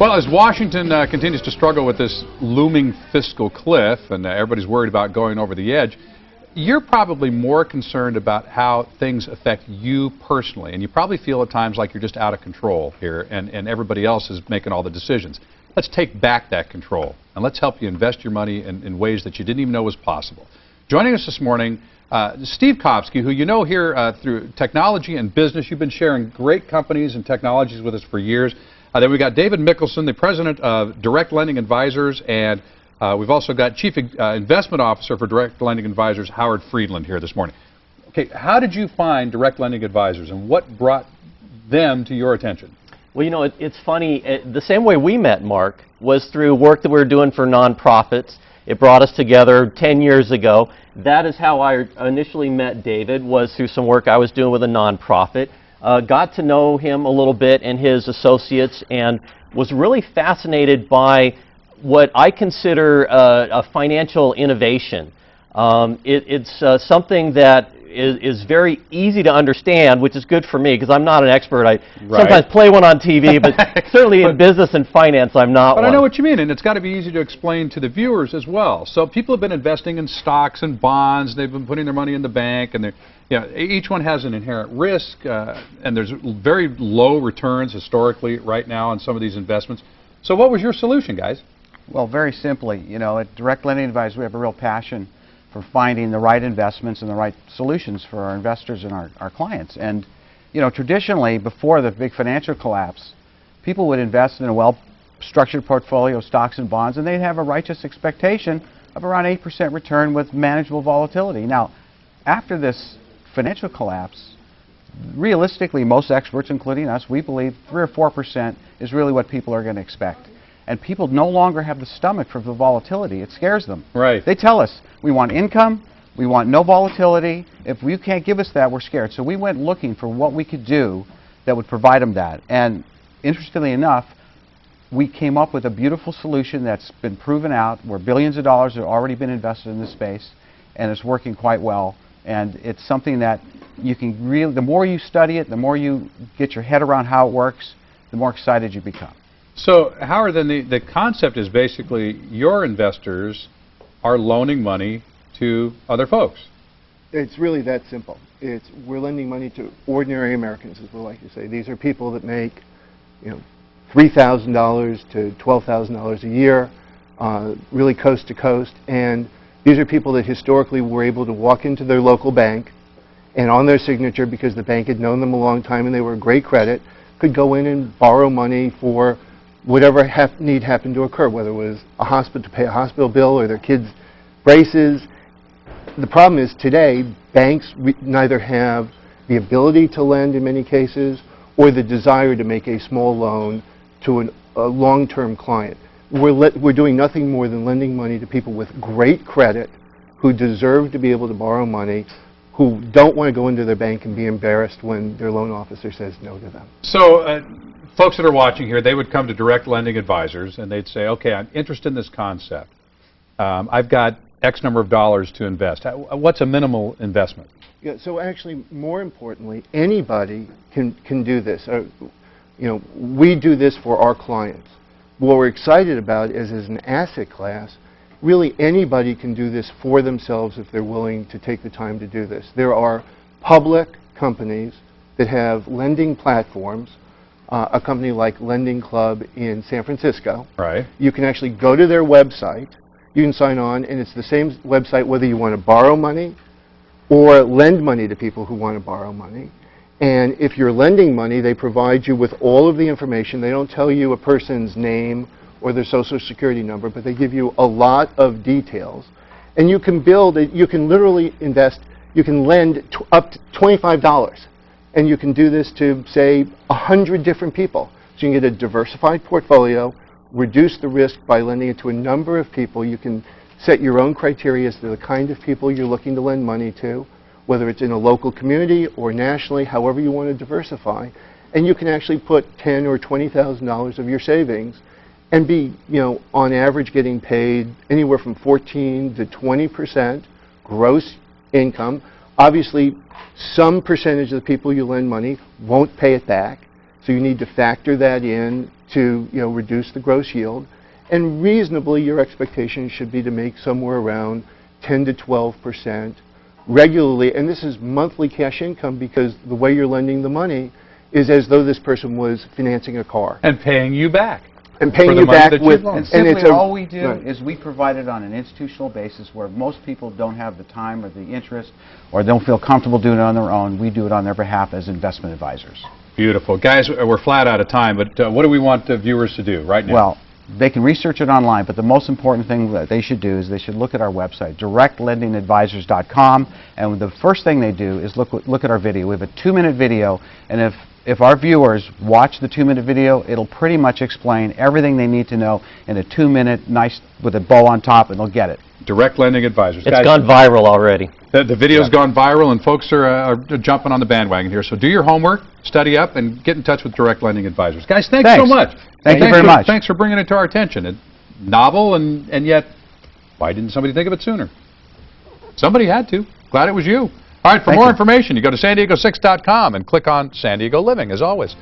Well, as Washington continues to struggle with this looming fiscal cliff and everybody's worried about going over the edge, you're probably more concerned about how things affect you personally, and you probably feel at times like you're just out of control here and everybody else is making all the decisions. Let's take back that control and let's help you invest your money in ways that you didn't even know was possible. Joining us this morning, Steve Kopsky, who you know here through technology and business. You've been sharing great companies and technologies with us for years. Then we got David Mickelson, the president of Direct Lending Advisors, and we've also got Chief Investment Officer for Direct Lending Advisors, Howard Friedland, here this morning. Okay, how did you find Direct Lending Advisors, and what brought them to your attention? Well, you know, it's funny. The same way we met Mark was through work that we were doing for nonprofits. It brought us together 10 years ago. That is how I initially met David, was through some work I was doing with a nonprofit. Got to know him a little bit and his associates, and was really fascinated by what I consider a financial innovation. It's something that is very easy to understand, which is good for me because I'm not an expert. I sometimes play one on TV, but certainly in business and finance I'm not one. But I know what you mean, and it's got to be easy to explain to the viewers as well. So people have been investing in stocks and bonds, they've been putting their money in the bank, and each one has an inherent risk, and there's very low returns historically right now on some of these investments. So what was your solution, guys? Well, very simply, you know, at Direct Lending Advisors we have a real passion for finding the right investments and the right solutions for our investors and our clients. And, you know, traditionally, before the big financial collapse, people would invest in a well-structured portfolio of stocks and bonds, and they'd have a righteous expectation of around 8% return with manageable volatility. Now, after this financial collapse, realistically, most experts, including us, we believe 3 or 4% is really what people are going to expect. And people no longer have the stomach for the volatility. It scares them. Right. They tell us, we want income, we want no volatility. If you can't give us that, we're scared. So we went looking for what we could do that would provide them that. And interestingly enough, we came up with a beautiful solution that's been proven out, where billions of dollars have already been invested in this space, and it's working quite well. And it's something that you can really, the more you study it, the more you get your head around how it works, the more excited you become. So, Howard, then the concept is basically your investors are loaning money to other folks. It's really that simple. We're lending money to ordinary Americans, as we like to say. These are people that make, you know, $3,000 to $12,000 a year, really coast to coast. And these are people that historically were able to walk into their local bank and on their signature, because the bank had known them a long time and they were great credit, could go in and borrow money for whatever need happened to occur, whether it was a hospital to pay a hospital bill or their kids' braces. The problem is today, banks neither have the ability to lend in many cases or the desire to make a small loan to a long-term client. We're doing nothing more than lending money to people with great credit who deserve to be able to borrow money, who don't want to go into their bank and be embarrassed when their loan officer says no to them. So, folks that are watching here, they would come to Direct Lending Advisors and they'd say, okay, I'm interested in this concept. I've got X number of dollars to invest. What's a minimal investment? Yeah, so actually, more importantly, anybody can do this. You know, we do this for our clients. What we're excited about is, as an asset class, really anybody can do this for themselves if they're willing to take the time to do this. There are public companies that have lending platforms. A company like Lending Club in San Francisco. Right. You can actually go to their website, you can sign on, and it's the same website whether you want to borrow money or lend money to people who want to borrow money. And if you're lending money, they provide you with all of the information. They don't tell you a person's name or their social security number, but they give you a lot of details. And you can build it, you can literally invest, you can lend up to $25. And you can do this to, say, 100 different people. So you can get a diversified portfolio, reduce the risk by lending it to a number of people. You can set your own criteria as to the kind of people you're looking to lend money to, whether it's in a local community or nationally, however you want to diversify. And you can actually put $10,000 or $20,000 of your savings and be, you know, on average getting paid anywhere from 14 to 20% gross income. Obviously, some percentage of the people you lend money won't pay it back. So you need to factor that in to reduce the gross yield. And reasonably, your expectation should be to make somewhere around 10 to 12% regularly. And this is monthly cash income, because the way you're lending the money is as though this person was financing a car. And paying you back. And paying for the you money back that you've with... loaned. And simply it's a- all we do Right. is we provide it on an institutional basis where most people don't have the time or the interest or don't feel comfortable doing it on their own. We do it on their behalf as investment advisors. Beautiful. Guys, we're flat out of time, but what do we want the viewers to do right now? Well, they can research it online, but the most important thing that they should do is they should look at our website, directlendingadvisors.com, and the first thing they do is look at our video. We have a 2-minute video, and if our viewers watch the 2-minute video, it'll pretty much explain everything they need to know in a 2-minute, nice, with a bow on top, and they'll get it. Direct Lending Advisors. It's Guys, gone viral already. the video's gone viral, and folks are jumping on the bandwagon here. So do your homework, study up, and get in touch with Direct Lending Advisors. Guys, thanks so much. Thank you very much. Thanks for bringing it to our attention. It's novel, and yet, why didn't somebody think of it sooner? Somebody had to. Glad it was you. All right, for more information, you go to san diego6.com and click on San Diego Living, as always.